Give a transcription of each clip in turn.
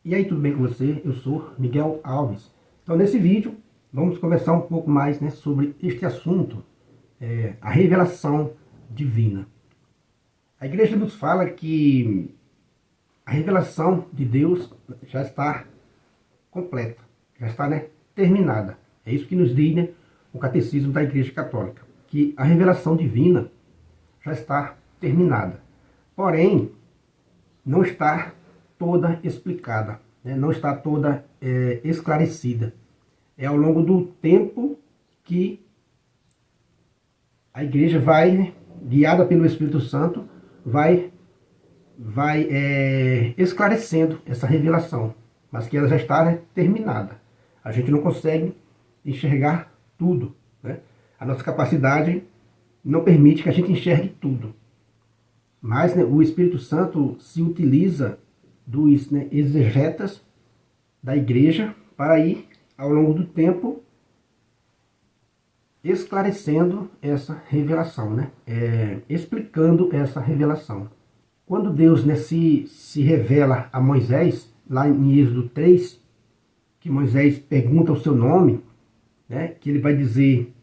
E aí, tudo bem com você? Eu sou Miguel Alves. Então, nesse vídeo, vamos conversar um pouco mais, sobre este assunto, a revelação divina. A igreja nos fala que a revelação de Deus já está completa, já está, terminada. É isso que nos diz, o catecismo da Igreja Católica, que a revelação divina já está terminada. Porém, não está toda explicada, não está toda esclarecida. É ao longo do tempo que a igreja vai, guiada pelo Espírito Santo, vai esclarecendo essa revelação, mas que ela já está, terminada. A gente não consegue enxergar tudo, A nossa capacidade não permite que a gente enxergue tudo. Mas o Espírito Santo se utiliza dos exegetas da igreja para ir, ao longo do tempo, esclarecendo essa revelação, explicando essa revelação. Quando Deus se revela a Moisés, lá em Êxodo 3, que Moisés pergunta o seu nome, que ele vai dizer,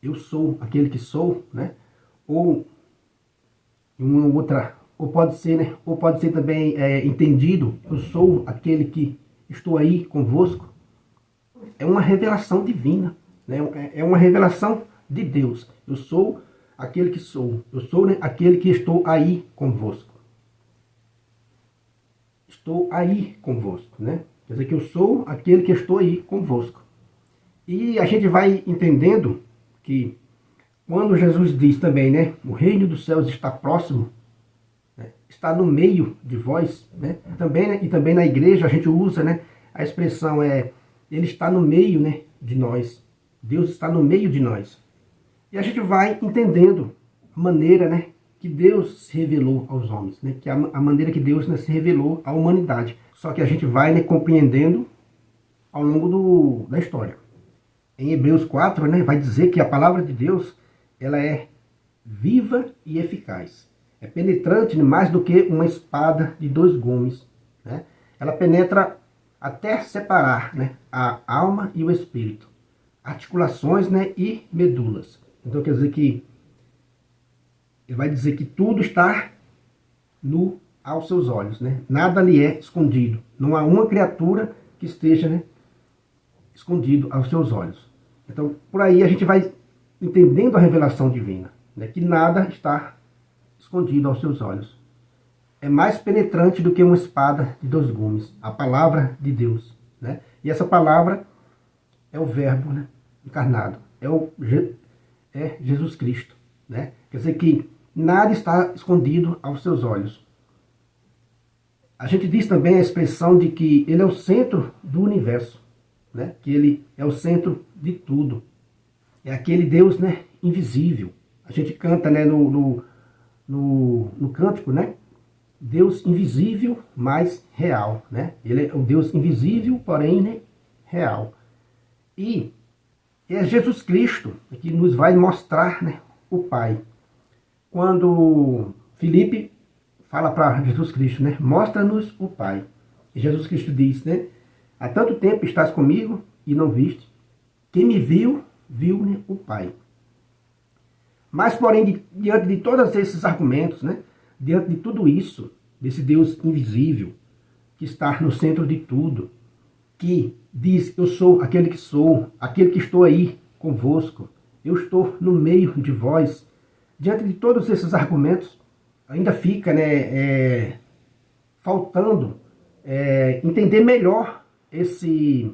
eu sou aquele que sou, ou uma outra, ou pode ser também entendido, eu sou aquele que estou aí convosco. É uma revelação divina, é uma revelação de Deus. Eu sou aquele que sou, eu sou aquele que estou aí convosco. Estou aí convosco, Quer dizer que eu sou aquele que estou aí convosco. E a gente vai entendendo que quando Jesus diz também, o reino dos céus está próximo, está no meio de vós, também, e também na igreja a gente usa, a expressão ele está no meio, de nós. Deus está no meio de nós. E a gente vai entendendo a maneira, que Deus se revelou aos homens, que a maneira que Deus se revelou à humanidade. Só que a gente vai compreendendo ao longo da história. Em Hebreus 4, vai dizer que a palavra de Deus ela é viva e eficaz. É penetrante mais do que uma espada de dois gumes. Ela penetra até separar a alma e o espírito, articulações e medulas. Então quer dizer que ele vai dizer que tudo está nu aos seus olhos. Nada lhe é escondido. Não há uma criatura que esteja escondido aos seus olhos. Então por aí a gente vai entendendo a revelação divina, que nada está escondido aos seus olhos. É mais penetrante do que uma espada de dois gumes, a palavra de Deus. E essa palavra é o verbo encarnado, é Jesus Cristo. Quer dizer que nada está escondido aos seus olhos. A gente diz também a expressão de que ele é o centro do universo, que ele é o centro de tudo. É aquele Deus invisível. A gente canta no cântico, Deus invisível, mas real. Ele é o Deus invisível, porém real. E é Jesus Cristo que nos vai mostrar o Pai. Quando Filipe fala para Jesus Cristo, mostra-nos o Pai. E Jesus Cristo diz, há tanto tempo estás comigo e não viste. Quem me viu, viu o Pai. Mas, porém, diante de todos esses argumentos, diante de tudo isso, desse Deus invisível, que está no centro de tudo, que diz, eu sou aquele que estou aí convosco, eu estou no meio de vós, diante de todos esses argumentos, ainda fica faltando entender melhor esse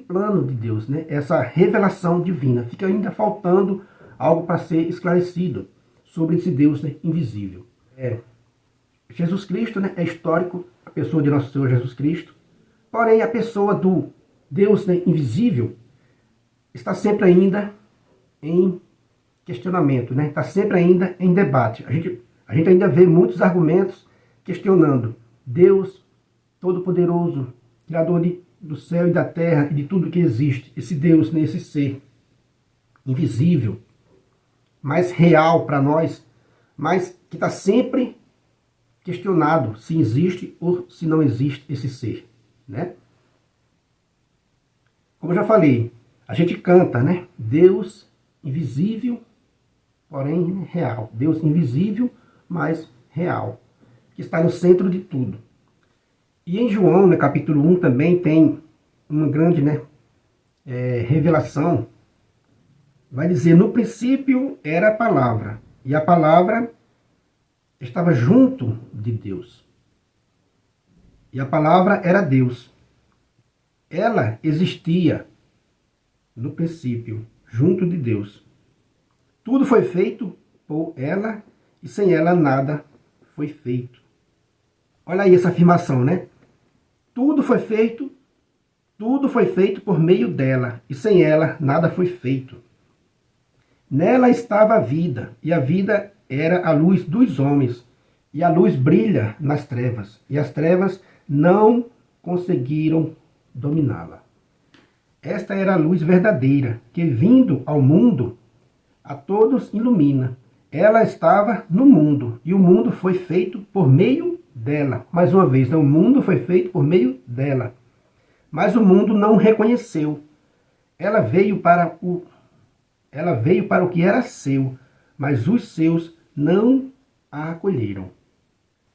plano de Deus, essa revelação divina. Fica ainda faltando algo para ser esclarecido sobre esse Deus invisível. Jesus Cristo é histórico, a pessoa de nosso Senhor Jesus Cristo, porém a pessoa do Deus invisível está sempre ainda em questionamento, está sempre ainda em debate. A gente ainda vê muitos argumentos questionando Deus Todo-Poderoso, Criador do céu e da terra e de tudo que existe, esse Deus, esse ser invisível, mais real para nós, mas que está sempre questionado se existe ou se não existe esse ser, né? Como eu já falei, a gente canta, né? Deus invisível, porém real. Deus invisível, mas real, que está no centro de tudo. E em João, no capítulo 1, também tem uma grande, né, revelação. Vai dizer, no princípio era a palavra, e a palavra estava junto de Deus. E a palavra era Deus. Ela existia no princípio, junto de Deus. Tudo foi feito por ela, e sem ela nada foi feito. Olha aí essa afirmação, né? Tudo foi feito por meio dela, e sem ela nada foi feito. Nela estava a vida, e a vida era a luz dos homens, e a luz brilha nas trevas, e as trevas não conseguiram dominá-la. Esta era a luz verdadeira, que vindo ao mundo, a todos ilumina. Ela estava no mundo, e o mundo foi feito por meio dela. Mais uma vez, o mundo foi feito por meio dela. Mas o mundo não reconheceu. Ela veio para o que era seu, mas os seus não a acolheram.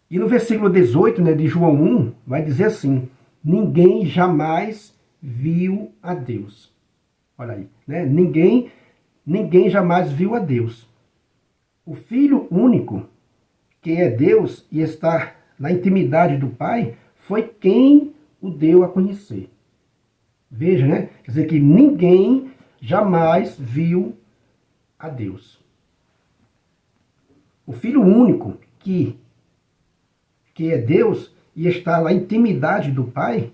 E no versículo 18, né, de João 1, vai dizer assim, ninguém jamais viu a Deus. Olha aí, né? Ninguém jamais viu a Deus. O Filho único, que é Deus e está na intimidade do Pai, foi quem o deu a conhecer. Veja, né? Quer dizer que ninguém jamais viu a Deus. O Filho único, que é Deus e está na intimidade do Pai,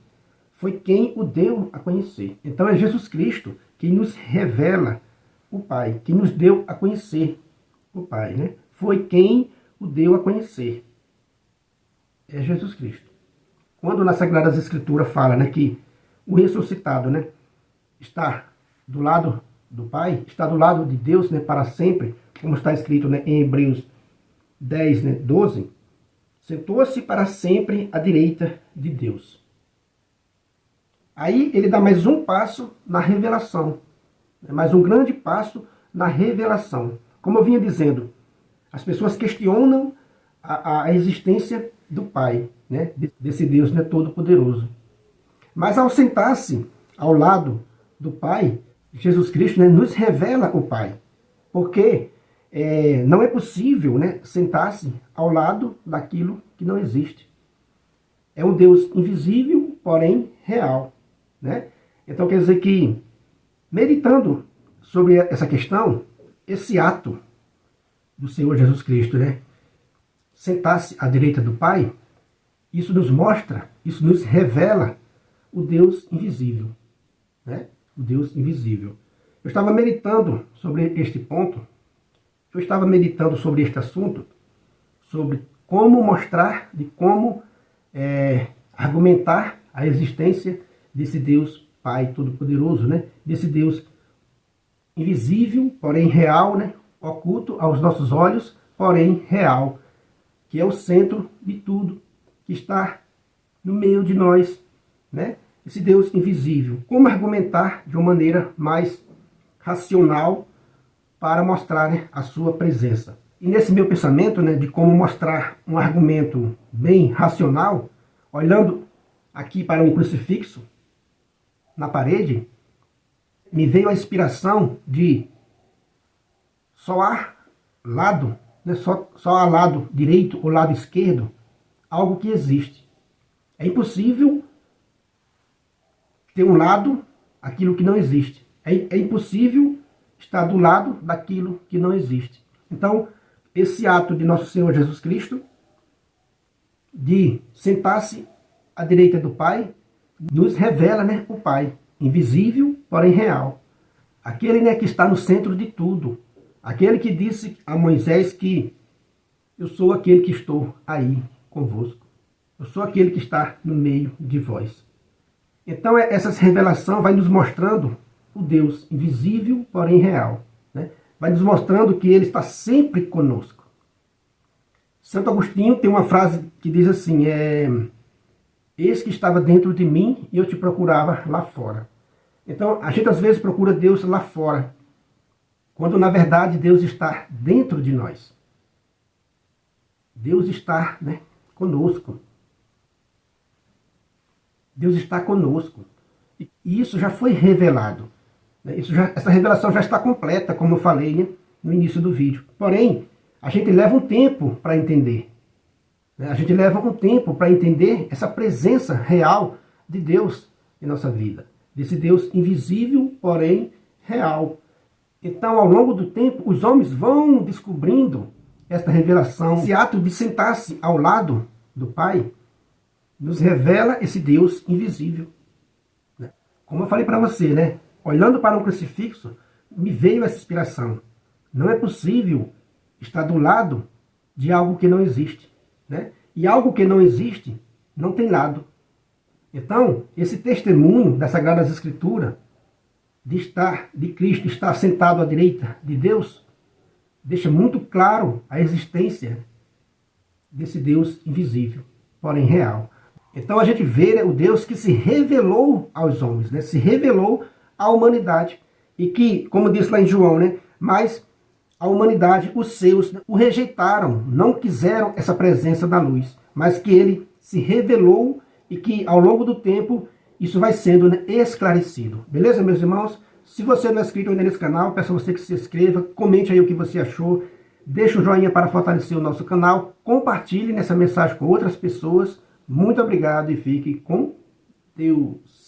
foi quem o deu a conhecer. Então é Jesus Cristo quem nos revela o Pai, quem nos deu a conhecer o Pai, né? Foi quem o deu a conhecer. É Jesus Cristo. Quando na Sagrada Escritura fala, né, que o ressuscitado, né, está do lado do Pai, está do lado de Deus, né, para sempre, como está escrito, né, em Hebreus 10, né, 12, sentou-se para sempre à direita de Deus. Aí ele dá mais um passo na revelação, mais um grande passo na revelação. Como eu vinha dizendo, as pessoas questionam a existência do Pai, né, desse Deus, né, todo-poderoso. Mas ao sentar-se ao lado do Pai, Jesus Cristo, né, nos revela o Pai. Porque não é possível, né, sentar-se ao lado daquilo que não existe. É um Deus invisível, porém real, né? Então quer dizer que, meditando sobre essa questão, esse ato do Senhor Jesus Cristo, né, sentar-se à direita do Pai, isso nos mostra, isso nos revela o Deus invisível, né? O Deus invisível. Eu estava meditando sobre este ponto, eu estava meditando sobre este assunto, sobre como mostrar, de como argumentar a existência desse Deus Pai Todo-Poderoso, né? Desse Deus invisível, porém real, né? Oculto aos nossos olhos, porém real, que é o centro de tudo, que está no meio de nós, né? Esse Deus invisível. Como argumentar de uma maneira mais racional para mostrar, né, a sua presença? E nesse meu pensamento, né, de como mostrar um argumento bem racional, olhando aqui para um crucifixo na parede, me veio a inspiração de só há lado, né, só há lado direito ou lado esquerdo, algo que existe. É impossível ter um lado aquilo que não existe. É impossível estar do lado daquilo que não existe. Então, esse ato de nosso Senhor Jesus Cristo, de sentar-se à direita do Pai, nos revela, né, o Pai, invisível, porém real. Aquele, né, que está no centro de tudo. Aquele que disse a Moisés que eu sou aquele que estou aí convosco. Eu sou aquele que está no meio de vós. Então, essa revelação vai nos mostrando o Deus invisível, porém real, né? Vai nos mostrando que Ele está sempre conosco. Santo Agostinho tem uma frase que diz assim, eis que estava dentro de mim e eu te procurava lá fora. Então, a gente às vezes procura Deus lá fora, quando na verdade Deus está dentro de nós. Deus está, né, conosco. Deus está conosco. E isso já foi revelado. Essa revelação já está completa, como eu falei, né, no início do vídeo. Porém, a gente leva um tempo para entender. A gente leva um tempo para entender essa presença real de Deus em nossa vida. Desse Deus invisível, porém real. Então, ao longo do tempo, os homens vão descobrindo esta revelação. Esse ato de sentar-se ao lado do Pai nos revela esse Deus invisível. Como eu falei para você, né? Olhando para um crucifixo, me veio essa inspiração. Não é possível estar do lado de algo que não existe, né? E algo que não existe não tem lado. Então, esse testemunho das Sagradas Escrituras de Cristo estar sentado à direita de Deus, deixa muito claro a existência desse Deus invisível, porém real. Então a gente vê, né, o Deus que se revelou aos homens, né, se revelou à humanidade. E que, como diz lá em João, né, mas a humanidade, os seus, o rejeitaram, não quiseram essa presença da luz, mas que ele se revelou e que ao longo do tempo isso vai sendo, né, esclarecido. Beleza, meus irmãos? Se você não é inscrito ainda nesse canal, peço a você que se inscreva, comente aí o que você achou, deixe um joinha para fortalecer o nosso canal, compartilhe nessa mensagem com outras pessoas. Muito obrigado e fique com Deus.